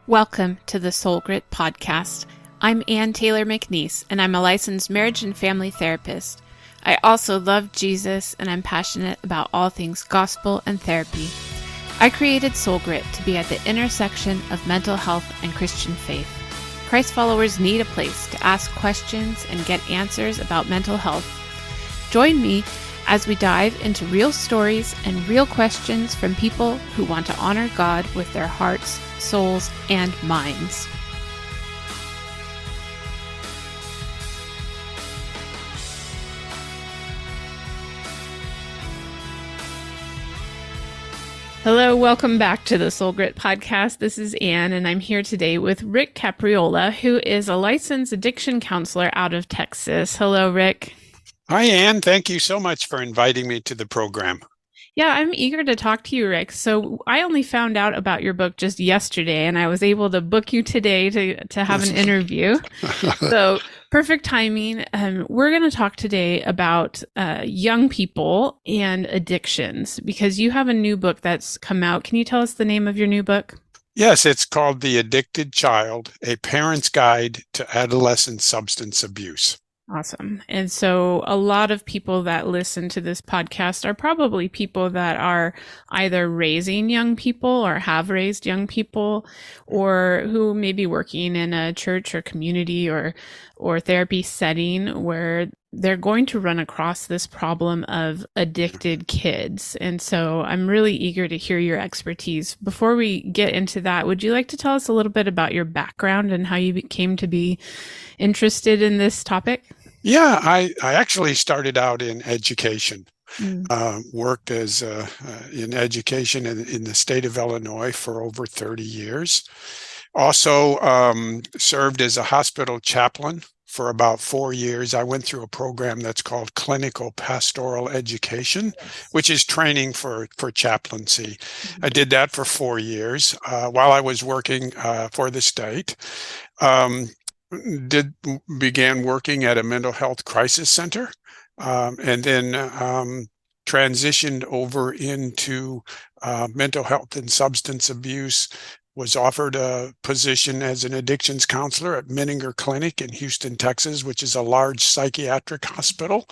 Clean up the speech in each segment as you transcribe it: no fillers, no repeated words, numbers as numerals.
Welcome to the Soul Grit podcast. I'm Ann Taylor McNeese, and I'm a licensed marriage and family therapist. I also love Jesus, and I'm passionate about all things gospel and therapy. I created Soul Grit to be at the intersection of mental health and Christian faith. Christ followers need a place to ask questions and get answers about mental health. Join me as we dive into real stories and real questions from people who want to honor God with their hearts, souls, and minds. Hello, welcome back to the Soul Grit podcast. This is Ann, and I'm here today with Rick Capriola, who is a licensed addiction counselor out of Texas. Hello, Rick. Hi, Ann. Thank you so much for inviting me to the program. Yeah, I'm eager to talk to you, Rick. So I only found out about your book just yesterday, and I was able to book you today to have an interview. So perfect timing. We're going to talk today about young people and addictions, because you have a new book that's come out. Can you tell us the name of your new book? Yes, it's called The Addicted Child, A Parent's Guide to Adolescent Substance Abuse. Awesome. And so a lot of people that listen to this podcast are probably people that are either raising young people or have raised young people, or who may be working in a church or community or therapy setting where they're going to run across this problem of addicted kids. And so I'm really eager to hear your expertise. Before we get into that, would you like to tell us a little bit about your background and how you came to be interested in this topic? Yeah, I actually started out in education. Worked as in education in the state of Illinois for over 30 years. Also served as a hospital chaplain for about 4 years. I went through a program that's called Clinical Pastoral Education, which is training for chaplaincy. I did that for 4 years while I was working for the state. Began working at a mental health crisis center, and then transitioned over into mental health and substance abuse. Was offered a position as an addictions counselor at Menninger Clinic in Houston, Texas, which is a large psychiatric hospital.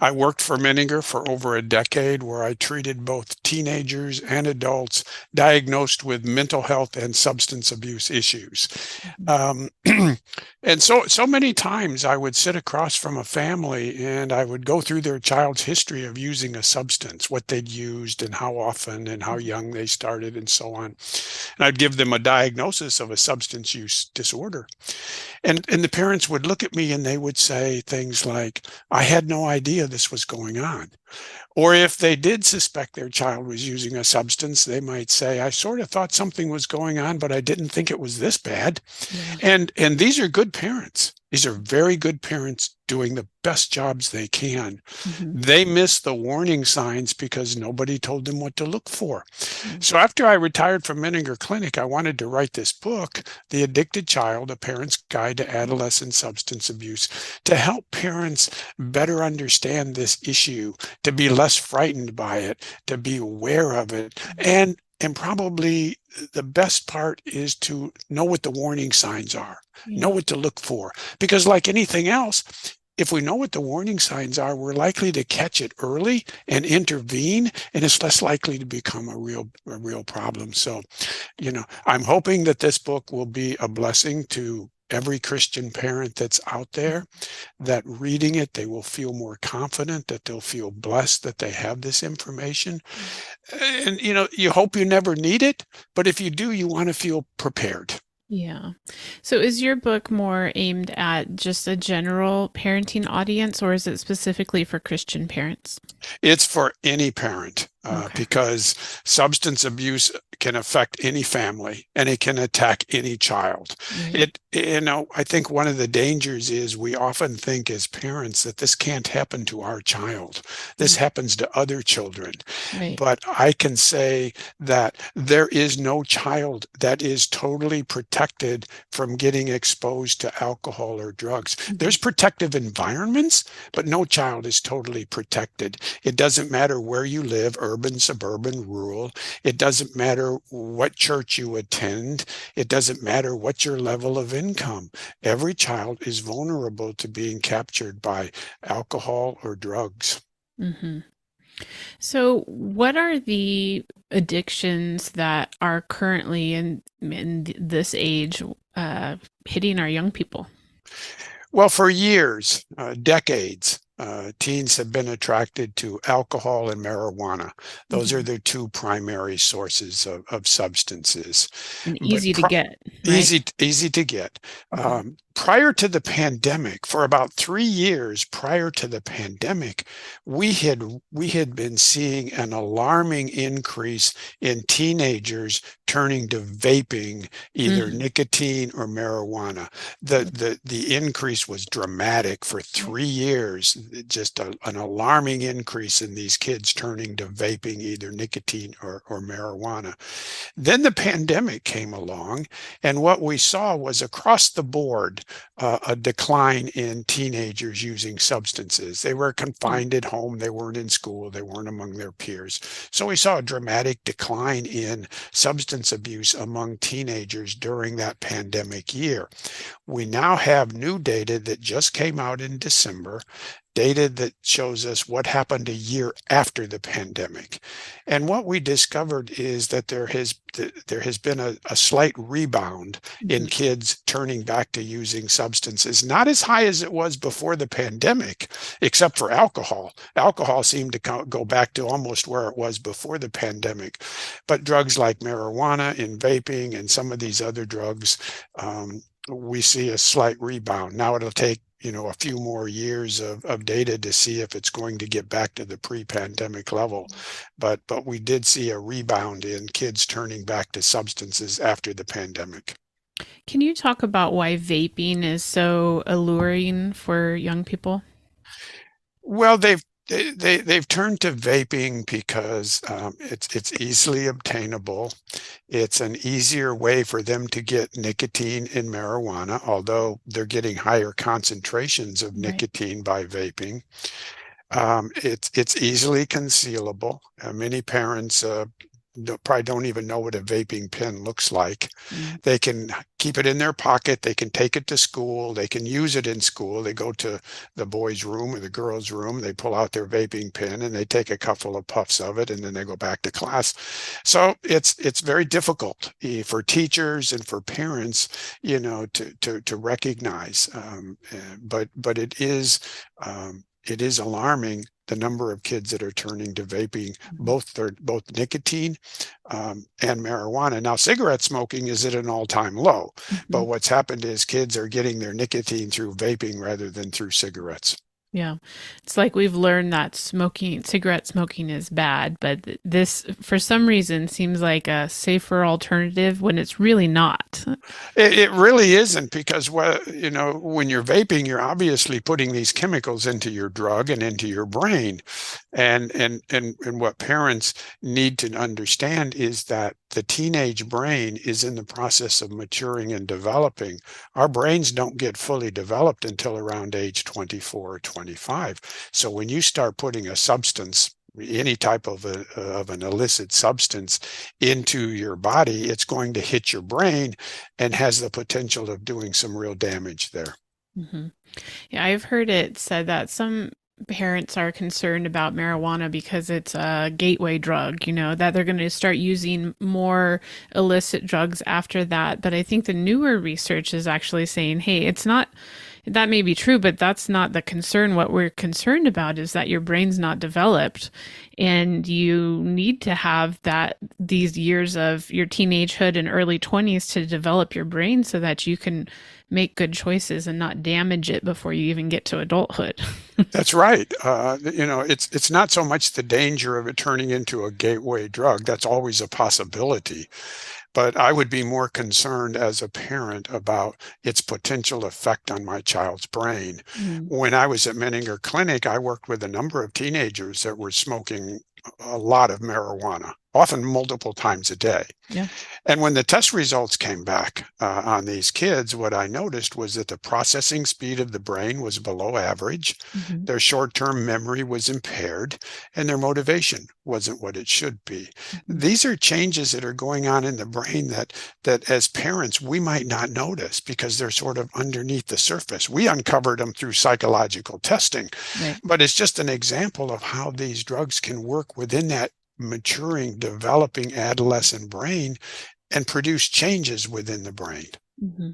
I worked for Menninger for over a decade, where I treated both teenagers and adults diagnosed with mental health and substance abuse issues. And so many times I would sit across from a family and I would go through their child's history of using a substance, what they'd used and how often and how young they started and so on. And I'd give them a diagnosis of a substance use disorder. And the parents would look at me and they would say things like, I had no idea this was going on. Or if they did suspect their child was using a substance, they might say, I sort of thought something was going on, but I didn't think it was this bad. Yeah. And these are good parents. These are very good parents doing the best jobs they can. They miss the warning signs because nobody told them what to look for. So after I retired from Menninger Clinic, I wanted to write this book, The Addicted Child, A Parent's Guide to Adolescent Substance Abuse, to help parents better understand this issue, to be less frightened by it, to be aware of it, and probably the best part is to know what the warning signs are, know what to look for. Because like anything else, if we know what the warning signs are, we're likely to catch it early and intervene, and it's less likely to become a real problem. So, I'm hoping that this book will be a blessing to every Christian parent that's out there, that reading it, they will feel more confident, that they'll feel blessed that they have this information. And, you hope you never need it, but if you do, you want to feel prepared. Yeah. So is your book more aimed at just a general parenting audience, or is it specifically for Christian parents? It's for any parent. Because substance abuse can affect any family and it can attack any child. I think one of the dangers is we often think as parents that this can't happen to our child. This happens to other children. But I can say that there is no child that is totally protected from getting exposed to alcohol or drugs. There's protective environments, but no child is totally protected. It doesn't matter where you live, urban urban, suburban, rural. It doesn't matter what church you attend. It doesn't matter what your level of income. Every child is vulnerable to being captured by alcohol or drugs. Hmm. So, what are the addictions that are currently in this age hitting our young people? Well, for years, decades, teens have been attracted to alcohol and marijuana. Those are Hmm. the two primary sources of substances. And But easy to get, right? easy to get. Hmm. Prior to the pandemic, for about 3 years prior to the pandemic, we had been seeing an alarming increase in teenagers turning to vaping, either Hmm. nicotine or marijuana. The increase was dramatic for 3 years, just an alarming increase in these kids turning to vaping, either nicotine or marijuana. Then the pandemic came along, and what we saw was across the board a decline in teenagers using substances. They were Yeah. confined at home, they weren't in school, they weren't among their peers. So we saw a dramatic decline in substance abuse among teenagers during that pandemic year. We now have new data that just came out in December, data that shows us what happened a year after the pandemic. And what we discovered is that there has been a slight rebound in Hmm. kids turning back to using substances, not as high as it was before the pandemic, except for alcohol. Alcohol seemed to go back to almost where it was before the pandemic. But drugs like marijuana and vaping and some of these other drugs, we see a slight rebound. Now it'll take a few more years of data to see if it's going to get back to the pre-pandemic level. But we did see a rebound in kids turning back to substances after the pandemic. Can you talk about why vaping is so alluring for young people? Well, they've turned to vaping because it's easily obtainable. It's an easier way for them to get nicotine in marijuana, although they're getting higher concentrations of Right. nicotine by vaping. It's easily concealable. Many parents probably don't even know what a vaping pen looks like. Mm. They can keep it in their pocket. They can take it to school. They can use it in school. They go to the boys' room or the girls' room. They pull out their vaping pen and they take a couple of puffs of it, and then they go back to class. So it's very difficult for teachers and for parents, to recognize. But it is alarming the number of kids that are turning to vaping, Mhm. both nicotine and marijuana. Now, cigarette smoking is at an all-time low, but Mhm. what's happened is kids are getting their nicotine through vaping rather than through cigarettes. Yeah. It's like we've learned that cigarette smoking is bad, but this, for some reason, seems like a safer alternative when it's really not. It really isn't, because when you're vaping, you're obviously putting these chemicals into your drug and into your brain. And what parents need to understand is that the teenage brain is in the process of maturing and developing. Our brains don't get fully developed until around age 24 or 25. So when you start putting a substance, any type of an illicit substance into your body, it's going to hit your brain and has the potential of doing some real damage there. Hmm. Yeah, I've heard it said that some parents are concerned about marijuana because it's a gateway drug, that they're going to start using more illicit drugs after that. But I think the newer research is actually saying, hey, it's not, that may be true, but that's not the concern. What we're concerned about is that your brain's not developed, and you need to have these years of your teenagehood and early 20s to develop your brain so that you can make good choices and not damage it before you even get to adulthood. That's right. It's not so much the danger of it turning into a gateway drug. That's always a possibility. But I would be more concerned as a parent about its potential effect on my child's brain. Mm. When I was at Menninger Clinic, I worked with a number of teenagers that were smoking a lot of marijuana, often multiple times a day. Yeah. And when the test results came back on these kids, what I noticed was that the processing speed of the brain was below average, Hmm. their short-term memory was impaired, and their motivation wasn't what it should be. Hmm. These are changes that are going on in the brain that as parents we might not notice because they're sort of underneath the surface. We uncovered them through psychological testing, Right. but it's just an example of how these drugs can work within that maturing, developing adolescent brain and produce changes within the brain. Hmm.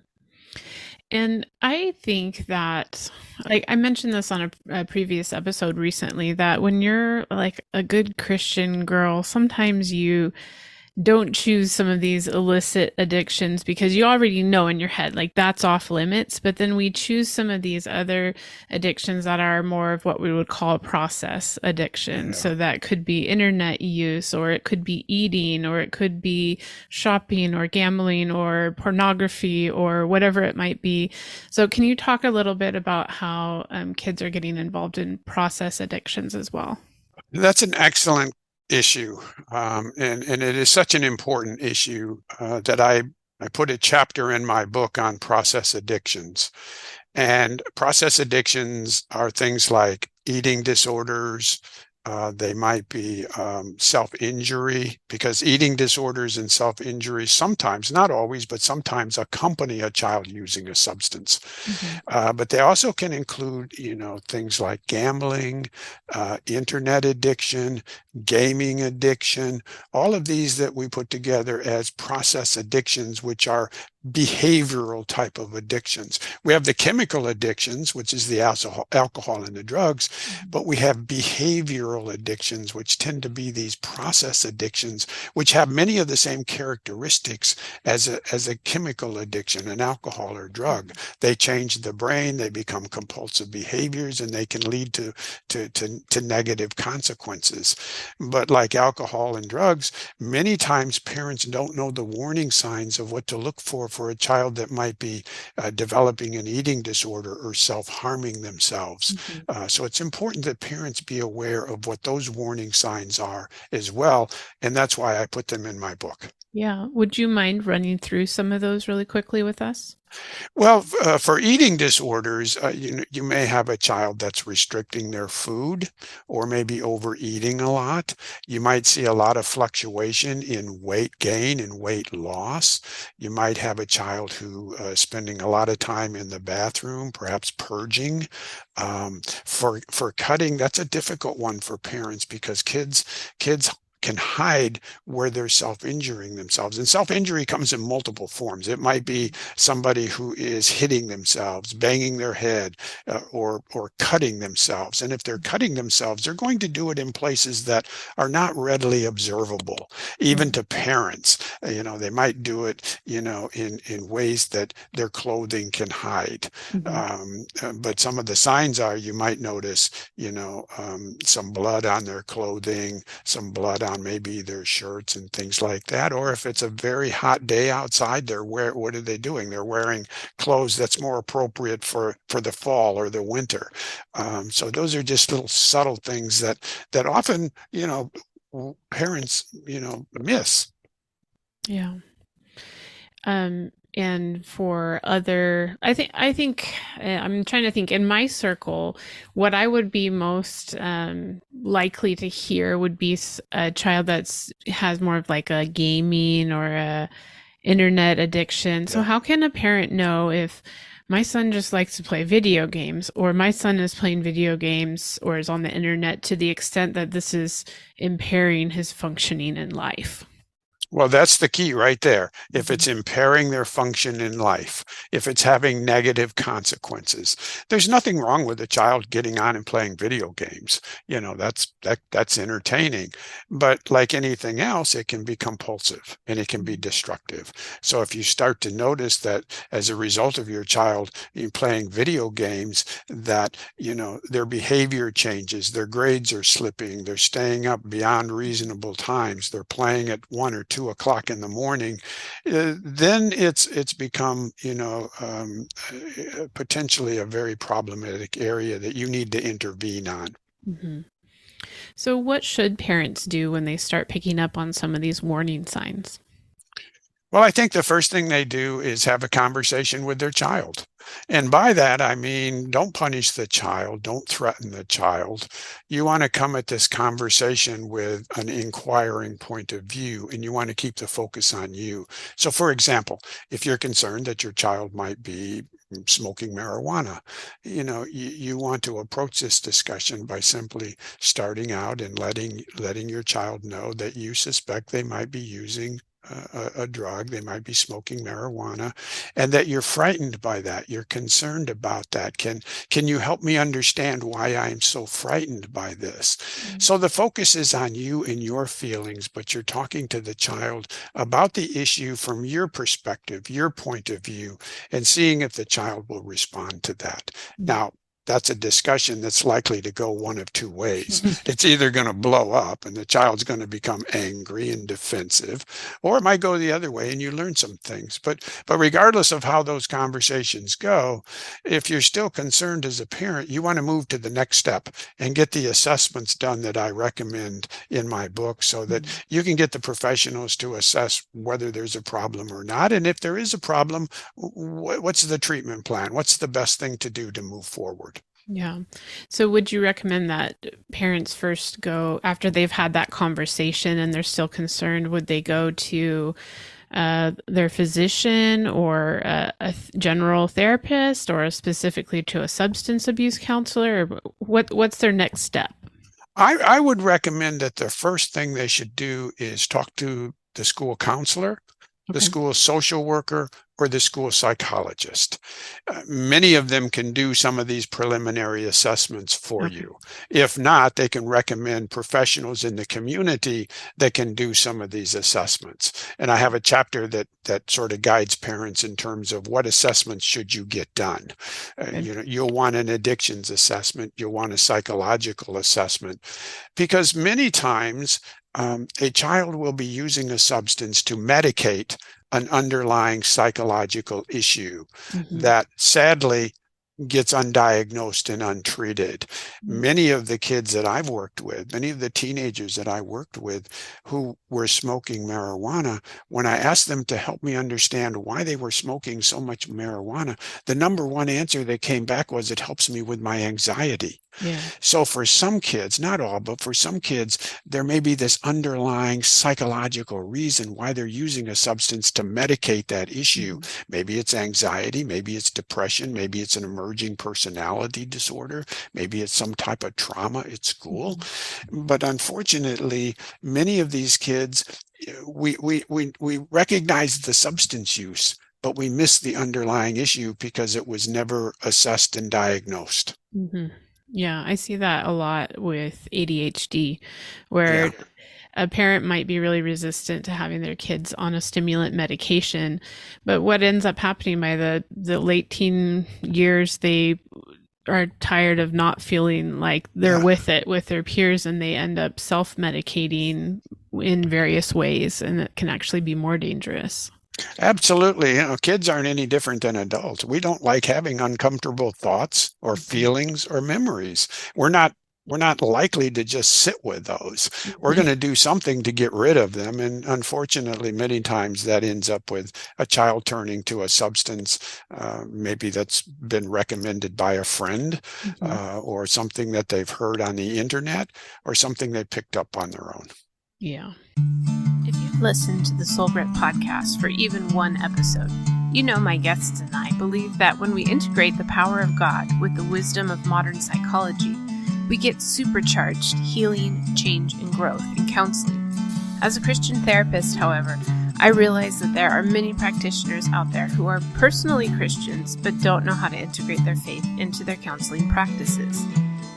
And I think that, like I mentioned this on a previous episode recently, that when you're like a good Christian girl, sometimes you don't choose some of these illicit addictions because you already know in your head like that's off limits, but then we choose some of these other addictions that are more of what we would call process addiction. Yeah. So that could be internet use, or it could be eating, or it could be shopping or gambling or pornography or whatever it might be. So can you talk a little bit about how kids are getting involved in process addictions as well? That's an excellent issue. And it is such an important issue that I put a chapter in my book on process addictions. And process addictions are things like eating disorders. They might be self-injury, because eating disorders and self-injury sometimes, not always, but sometimes accompany a child using a substance. Hmm. But they also can include, things like gambling, internet addiction, gaming addiction, all of these that we put together as process addictions, which are behavioral type of addictions. We have the chemical addictions, which is the alcohol and the drugs, but we have behavioral addictions, which tend to be these process addictions, which have many of the same characteristics as a chemical addiction, an alcohol or drug. They change the brain, they become compulsive behaviors, and they can lead to negative consequences. But like alcohol and drugs, many times parents don't know the warning signs of what to look for a child that might be developing an eating disorder or self-harming themselves. Hmm. So it's important that parents be aware of what those warning signs are as well, and that's why I put them in my book. Yeah. Would you mind running through some of those really quickly with us? Well, for eating disorders, you may have a child that's restricting their food or maybe overeating a lot. You might see a lot of fluctuation in weight gain and weight loss. You might have a child who spending a lot of time in the bathroom, perhaps purging. For cutting, that's a difficult one for parents because kids can hide where they're self-injuring themselves. And self-injury comes in multiple forms. It might be somebody who is hitting themselves, banging their head, or cutting themselves. And if they're cutting themselves, they're going to do it in places that are not readily observable, even Right. to parents. They might do it, in ways that their clothing can hide. Hmm. But some of the signs are you might notice, some blood on their clothing, some blood on maybe their shirts and things like that. Or if it's a very hot day outside, what are they doing? They're wearing clothes that's more appropriate for the fall or the winter. So those are just little subtle things that often, parents, miss. Yeah. And for other, I think I'm trying to think in my circle, what I would be most likely to hear would be a child that's has more of like a gaming or a internet addiction. So Yeah. how can a parent know if my son just likes to play video games, or my son is playing video games or is on the internet to the extent that this is impairing his functioning in life? Well, that's the key right there. If Mhm. it's impairing their function in life, if it's having negative consequences, there's nothing wrong with a child getting on and playing video games. That's entertaining. But like anything else, it can be compulsive and it can be destructive. So if you start to notice that as a result of your child playing video games, that their behavior changes, their grades are slipping, they're staying up beyond reasonable times, they're playing at 1 or 2 o'clock in the morning, then it's become potentially a very problematic area that you need to intervene on. Mhm. So what should parents do when they start picking up on some of these warning signs? Well, I think the first thing they do is have a conversation with their child. And by that, I mean, don't punish the child, don't threaten the child. You want to come at this conversation with an inquiring point of view, and you want to keep the focus on you. So, for example, if you're concerned that your child might be smoking marijuana, you want to approach this discussion by simply starting out and letting your child know that you suspect they might be using a drug, they might be smoking marijuana, and that you're frightened by that. You're concerned about that. Can you help me understand why I'm so frightened by this? So the focus is on you and your feelings, but you're talking to the child about the issue from your perspective, your point of view, and seeing if the child will respond to that. Now, that's a discussion that's likely to go one of two ways. It's either going to blow up and the child's going to become angry and defensive, or it might go the other way and you learn some things. But regardless of how those conversations go, if you're still concerned as a parent, you want to move to the next step and get the assessments done that I recommend in my book so that you can get the professionals to assess whether there's a problem or not. And if there is a problem, what's the treatment plan? What's the best thing to do to move forward? Yeah. So would you recommend that parents first go, after they've had that conversation and they're still concerned, would they go to their physician or a general therapist or specifically to a substance abuse counselor? Or what's their next step? I would recommend that the first thing they should do is talk to the school counselor, the school social worker, or the school psychologist. Many of them can do some of these preliminary assessments for you. If not, they can recommend professionals in the community that can do some of these assessments. And I have a chapter that sort of guides parents in terms of what assessments should you get done. You'll want an addictions assessment. You'll want a psychological assessment, because many times a child will be using a substance to medicate an underlying psychological issue that sadly gets undiagnosed and untreated. Many of the kids that I've worked with, many of the teenagers that I worked with who were smoking marijuana, when I asked them to help me understand why they were smoking so much marijuana, the number one answer that came back was, it helps me with my anxiety. Yeah. So for some kids, not all, but for some kids, there may be this underlying psychological reason why they're using a substance to medicate that issue. Maybe it's anxiety, maybe it's depression, maybe it's an emerging personality disorder, maybe it's some type of trauma at school. But unfortunately, many of these kids, we recognize the substance use, but we miss the underlying issue because it was never assessed and diagnosed. Yeah, I see that a lot with ADHD, where a parent might be really resistant to having their kids on a stimulant medication, but what ends up happening by the late teen years, they are tired of not feeling like they're with it with their peers, and they end up self-medicating in various ways, and it can actually be more dangerous. Absolutely. Kids aren't any different than adults. We don't like having uncomfortable thoughts or feelings or memories. We're not likely to just sit with those. We're going to do something to get rid of them. And unfortunately, many times that ends up with a child turning to a substance, maybe that's been recommended by a friend, or something that they've heard on the internet, or something they picked up on their own. Yeah. If you've listened to the Soul Grit podcast for even one episode, you know my guests and I believe that when we integrate the power of God with the wisdom of modern psychology, we get supercharged healing, change, and growth in counseling. As a Christian therapist, however, I realize that there are many practitioners out there who are personally Christians but don't know how to integrate their faith into their counseling practices.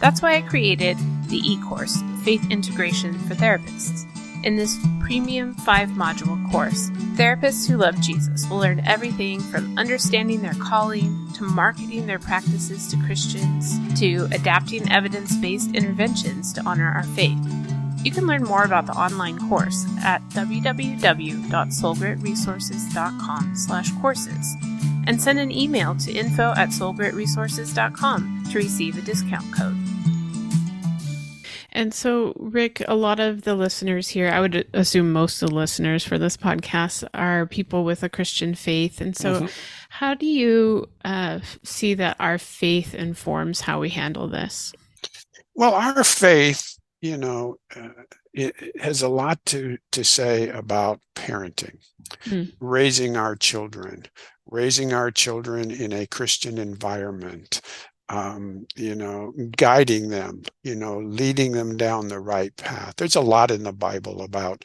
That's why I created the e-course, Faith Integration for Therapists. In this premium 5-module course, therapists who love Jesus will learn everything from understanding their calling, to marketing their practices to Christians, to adapting evidence-based interventions to honor our faith. You can learn more about the online course at www.soulgritresources.com/courses and send an email to info@soulgritresources.com to receive a discount code. And so, Rick, a lot of the listeners here, I would assume most of the listeners for this podcast are people with a Christian faith. And so, Mhm. how do you see that our faith informs how we handle this? Well, our faith, it has a lot to say about parenting, Mm, raising our children in a Christian environment, guiding them, leading them down the right path. There's a lot in the Bible about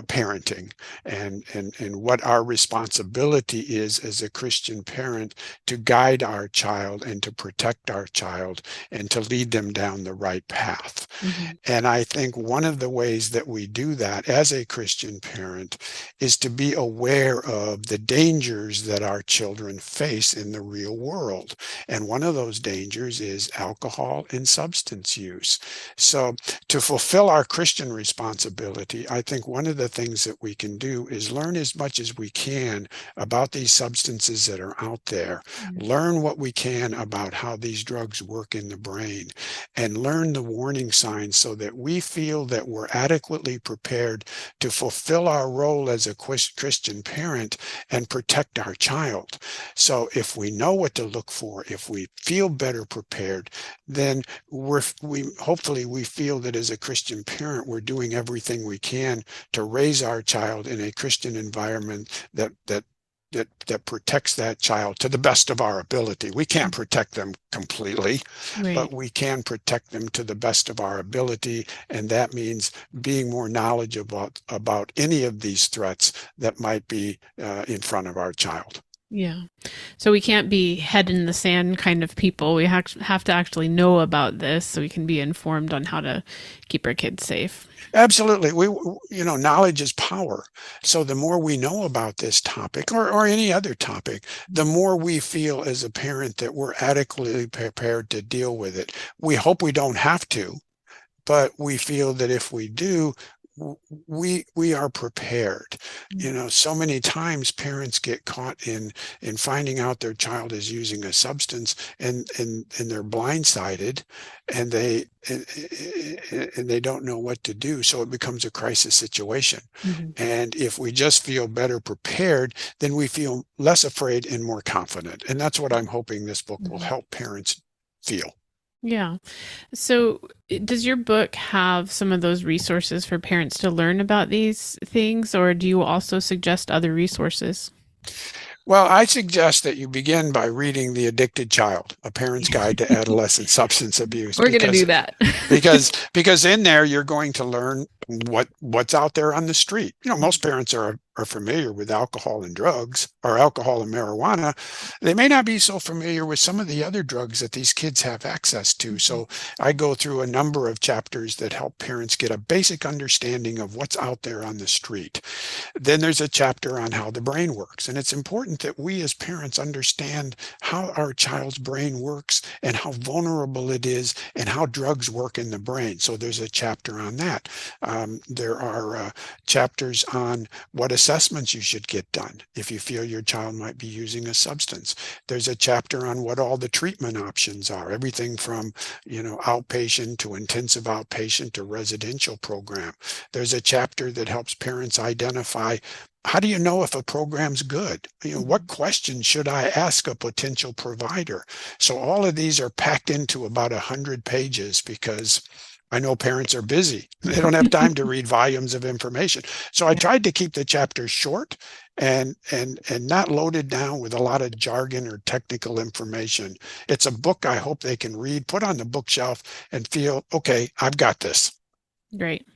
parenting and what our responsibility is as a Christian parent to guide our child and to protect our child and to lead them down the right path. mhm, And I think one of the ways that we do that as a Christian parent is to be aware of the dangers that our children face in the real world. And one of those dangers is alcohol and substance use. So, to fulfill our Christian responsibility, I think one of the things that we can do is learn as much as we can about these substances that are out there, mm, learn what we can about how these drugs work in the brain, and learn the warning signs so that we feel that we're adequately prepared to fulfill our role as a Christian parent and protect our child. So if we know what to look for, if we feel better prepared, then we hopefully we feel that as a Christian parent, we're doing everything we can to raise our child in a Christian environment that protects that child to the best of our ability. We can't protect them completely, right. but we can protect them to the best of our ability, and that means being more knowledgeable about any of these threats that might be in front of our child. Yeah. So we can't be head in the sand kind of people. We have to actually know about this so we can be informed on how to keep our kids safe. Absolutely. Knowledge is power. So the more we know about this topic or any other topic, the more we feel as a parent that we're adequately prepared to deal with it. We hope we don't have to, but we feel that if we do, we are prepared. So many times parents get caught in finding out their child is using a substance and they're blindsided and they don't know what to do. So it becomes a crisis situation. Mhm. And if we just feel better prepared, then we feel less afraid and more confident. And that's what I'm hoping this book will Mhm. help parents feel. Yeah. So, does your book have some of those resources for parents to learn about these things, or do you also suggest other resources? Well, I suggest that you begin by reading The Addicted Child, A Parent's Guide to Adolescent Substance Abuse, We're going to do that. because in there you're going to learn what's out there on the street. Most parents are familiar with alcohol and drugs or alcohol and marijuana. They may not be so familiar with some of the other drugs that these kids have access to. So I go through a number of chapters that help parents get a basic understanding of what's out there on the street. Then there's a chapter on how the brain works. And it's important that we as parents understand how our child's brain works and how vulnerable it is and how drugs work in the brain. So there's a chapter on that. There are chapters on what assessments you should get done if you feel your child might be using a substance. There's a chapter on what all the treatment options are, everything from, outpatient to intensive outpatient to residential program. There's a chapter that helps parents identify how do you know if a program's good? What questions should I ask a potential provider? So all of these are packed into about 100 pages because I know parents are busy. They don't have time to read volumes of information. So I Yeah. tried to keep the chapters short and not loaded down with a lot of jargon or technical information. It's a book I hope they can read, put on the bookshelf, and feel, okay, I've got this. Great.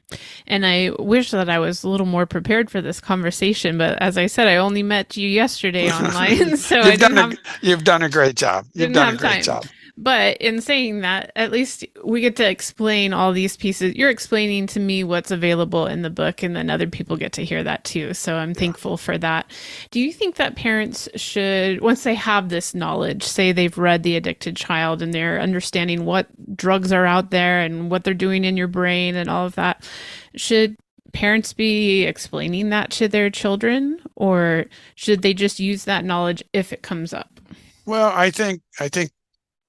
And I wish that I was a little more prepared for this conversation, but as I said, I only met you yesterday online, so I You've done a you've done a great job. You've didn't done a have great time. job. But in saying that, at least we get to explain all these pieces. You're explaining to me what's available in the book, and then other people get to hear that too. So I'm Yeah. thankful for that. Do you think that parents should, once they have this knowledge, say they've read The Addicted Child and they're understanding what drugs are out there and what they're doing in your brain and all of that, should parents be explaining that to their children, or should they just use that knowledge if it comes up? Well, I think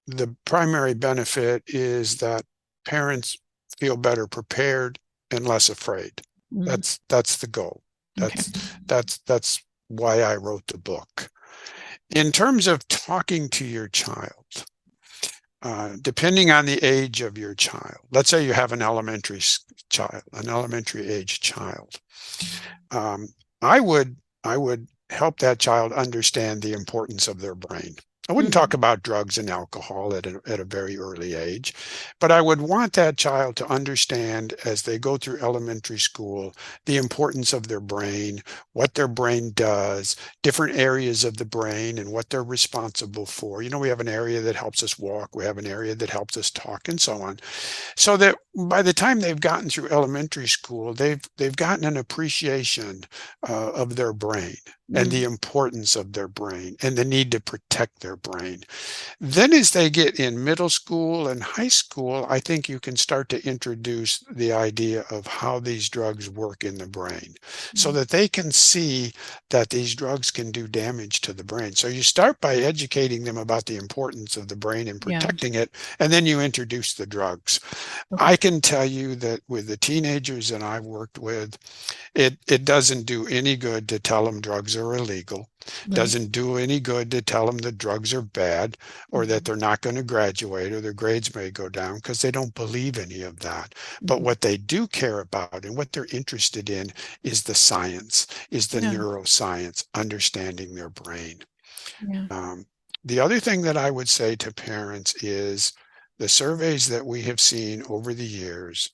the primary benefit is that parents feel better prepared and less afraid. Mm. That's the goal. Okay. That's why I wrote the book. In terms of talking to your child, depending on the age of your child, let's say you have an elementary age child, I would help that child understand the importance of their brain. I wouldn't talk about drugs and alcohol at a very early age, but I would want that child to understand as they go through elementary school the importance of their brain, what their brain does, different areas of the brain and what they're responsible for. You know, we have an area that helps us walk, we have an area that helps us talk, and so on. So that by the time they've gotten through elementary school, they've gotten an appreciation of their brain and the importance of their brain and the need to protect their brain. Then as they get in middle school and high school, I think you can start to introduce the idea of how these drugs work in the brain so that they can see that these drugs can do damage to the brain. So you start by educating them about the importance of the brain and Yeah. protecting it, and then you introduce the drugs. Okay. I can tell you that with the teenagers that I've worked with, it doesn't do any good to tell them drugs are illegal. Right. Doesn't do any good to tell them that drugs are bad or that they're not going to graduate or their grades may go down, because they don't believe any of that. But what they do care about and what they're interested in is the science, is the Yeah. neuroscience, understanding their brain. Yeah. The other thing that I would say to parents is the surveys that we have seen over the years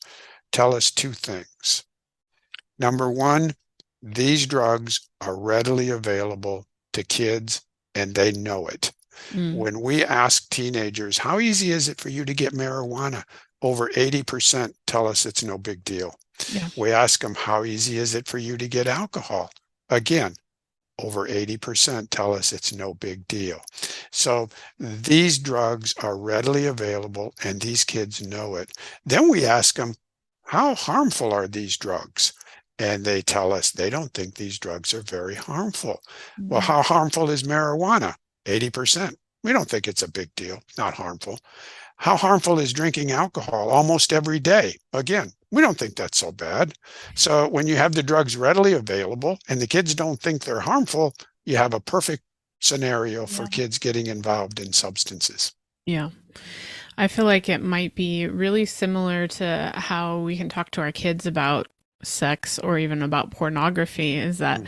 tell us two things. Number one, these drugs are readily available to kids and they know it. When we ask teenagers, how easy is it for you to get marijuana? Over 80% tell us it's no big deal. Yeah. We ask them, how easy is it for you to get alcohol? Again, over 80% tell us it's no big deal. So these drugs are readily available and these kids know it. Then we ask them, how harmful are these drugs? And they tell us they don't think these drugs are very harmful. Well, how harmful is marijuana? 80%. We don't think it's a big deal, not harmful. How harmful is drinking alcohol almost every day? Again, we don't think that's so bad. So when you have the drugs readily available and the kids don't think they're harmful, you have a perfect scenario for kids getting involved in substances. Yeah. I feel like it might be really similar to how we can talk to our kids about sex or even about pornography, is that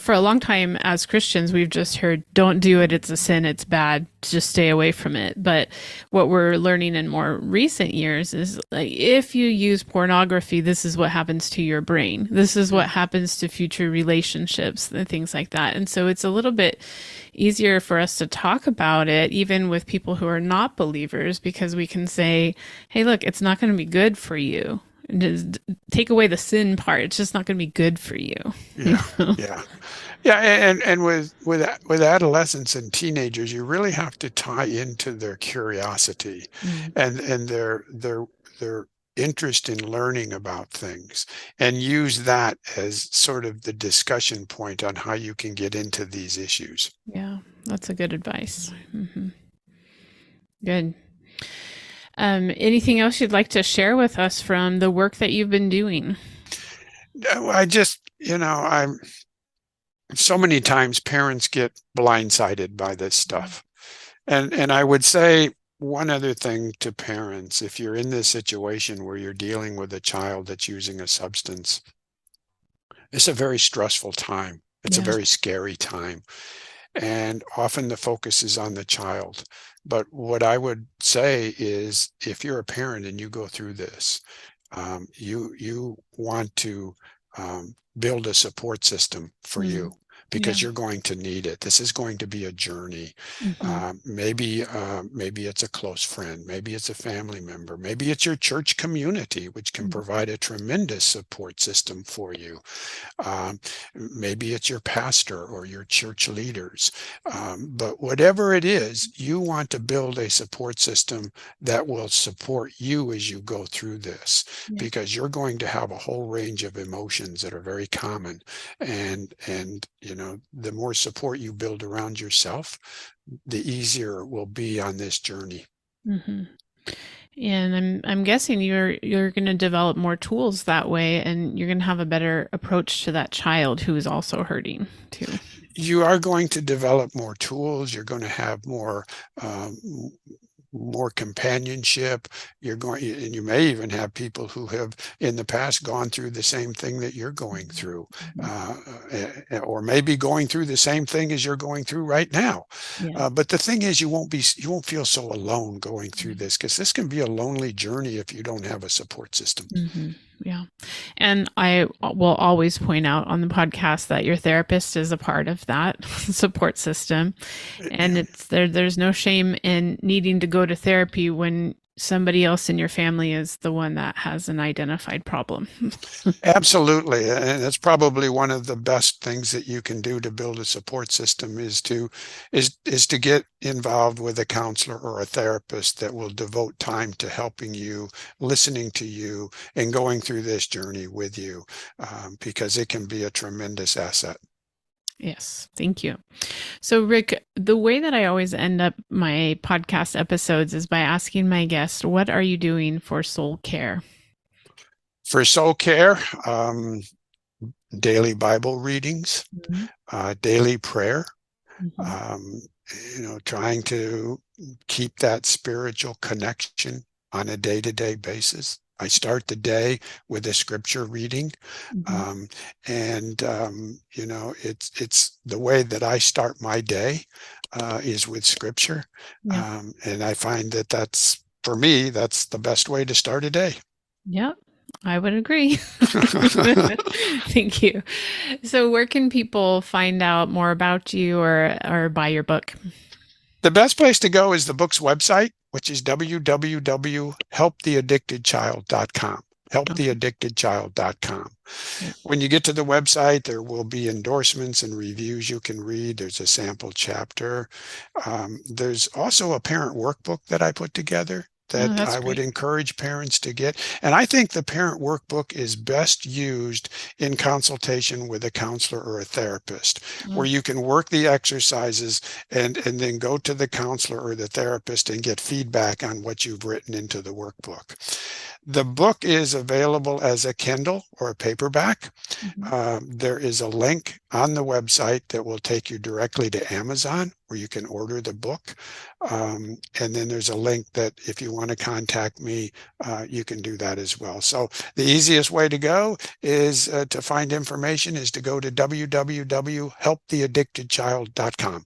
for a long time as Christians, we've just heard, don't do it, it's a sin, it's bad, just stay away from it. But what we're learning in more recent years is, like, if you use pornography, this is what happens to your brain. This is what happens to future relationships and things like that. And so it's a little bit easier for us to talk about it, even with people who are not believers, because we can say, hey, look, it's not going to be good for you. Just take away the sin part. It's just not going to be good for you. Yeah, and with adolescents and teenagers, you really have to tie into their curiosity and their interest in learning about things, and use that as sort of the discussion point on how you can get into these issues. Yeah, that's a good advice. Good. Anything else you'd like to share with us from the work that you've been doing? I just, I'm so many times parents get blindsided by this stuff. And I would say one other thing to parents, if you're in this situation where you're dealing with a child that's using a substance, it's a very stressful time. It's a very scary time. And often the focus is on the child. But what I would say is, if you're a parent and you go through this, you want to build a support system for you, because you're going to need it. This is going to be a journey. Maybe it's a close friend, maybe it's a family member, maybe it's your church community, which can provide a tremendous support system for you. Maybe it's your pastor or your church leaders. But whatever it is, you want to build a support system that will support you as you go through this, because you're going to have a whole range of emotions that are very common. And the more support you build around yourself, the easier it will be on this journey. And I'm guessing you're going to develop more tools that way, and you're going to have a better approach to that child who is also hurting too. You are going to develop more tools. You're going to have more companionship. And you may even have people who have in the past gone through the same thing that you're going through, or maybe going through the same thing as you're going through right now. Yeah. But the thing is, you won't feel so alone going through this, because this can be a lonely journey if you don't have a support system. Mm-hmm. Yeah. And I will always point out on the podcast that your therapist is a part of that support system. And there's no shame in needing to go to therapy when somebody else in your family is the one that has an identified problem. Absolutely. And it's probably one of the best things that you can do to build a support system is to get involved with a counselor or a therapist that will devote time to helping you, listening to you, and going through this journey with you, because it can be a tremendous asset. Yes, thank you. So, Rick, the way that I always end up my podcast episodes is by asking my guest, what are you doing for soul care? For soul care, daily Bible readings, daily prayer, trying to keep that spiritual connection on a day-to-day basis. I start the day with a scripture reading, it's the way that I start my day is with scripture, and I find that's, for me, that's the best way to start a day. Yep, I would agree. Thank you. So, where can people find out more about you or buy your book? The best place to go is the book's website, which is www.helptheaddictedchild.com. helptheaddictedchild.com. When you get to the website, there will be endorsements and reviews you can read. There's a sample chapter. There's also a parent workbook that I put together that I would encourage parents to get. And I think the parent workbook is best used in consultation with a counselor or a therapist, where you can work the exercises and then go to the counselor or the therapist and get feedback on what you've written into the workbook. The book is available as a Kindle or a paperback. There is a link on the website that will take you directly to Amazon, where you can order the book. And then there's a link that if you want to contact me, you can do that as well. So the easiest way to go is to find information is to go to www.helptheaddictedchild.com.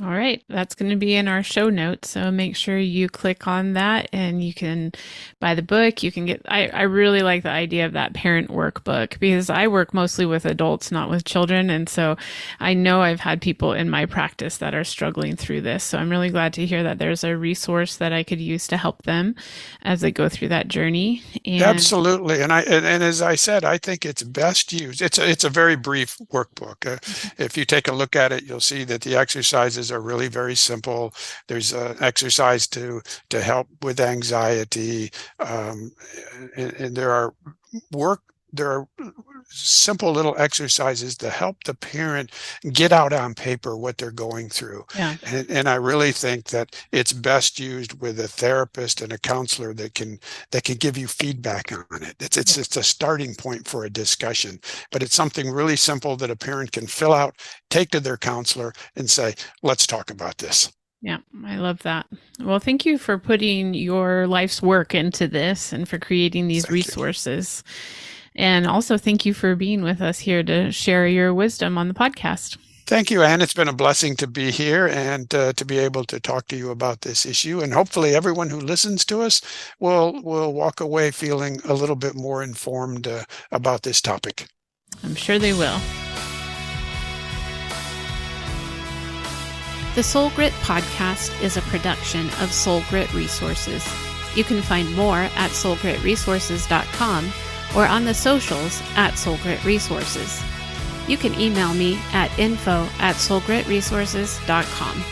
All right. That's going to be in our show notes. So make sure you click on that and you can buy the book. You can get, I really like the idea of that parent workbook, because I work mostly with adults, not with children. And so I know I've had people in my practice that are struggling through this. So I'm really glad to hear that there's a resource that I could use to help them as they go through that journey. And absolutely. And as I said, I think it's best used. It's a very brief workbook. If you take a look at it, you'll see that the exercises are really very simple. There's an exercise to help with anxiety, and there are simple little exercises to help the parent get out on paper what they're going through. And I really think that it's best used with a therapist and a counselor that can give you feedback on it. It's a starting point for a discussion, but it's something really simple that a parent can fill out, take to their counselor, and say, let's talk about this. Yeah, I love that. Well, thank you for putting your life's work into this and for creating these resources. And also thank you for being with us here to share your wisdom on the podcast. Thank you, Anne. It's been a blessing to be here and to be able to talk to you about this issue. And hopefully everyone who listens to us will walk away feeling a little bit more informed about this topic. I'm sure they will. The Soul Grit podcast is a production of Soul Grit Resources. You can find more at soulgritresources.com or on the socials at Soul Grit Resources. You can email me at info@soulgritresources.com.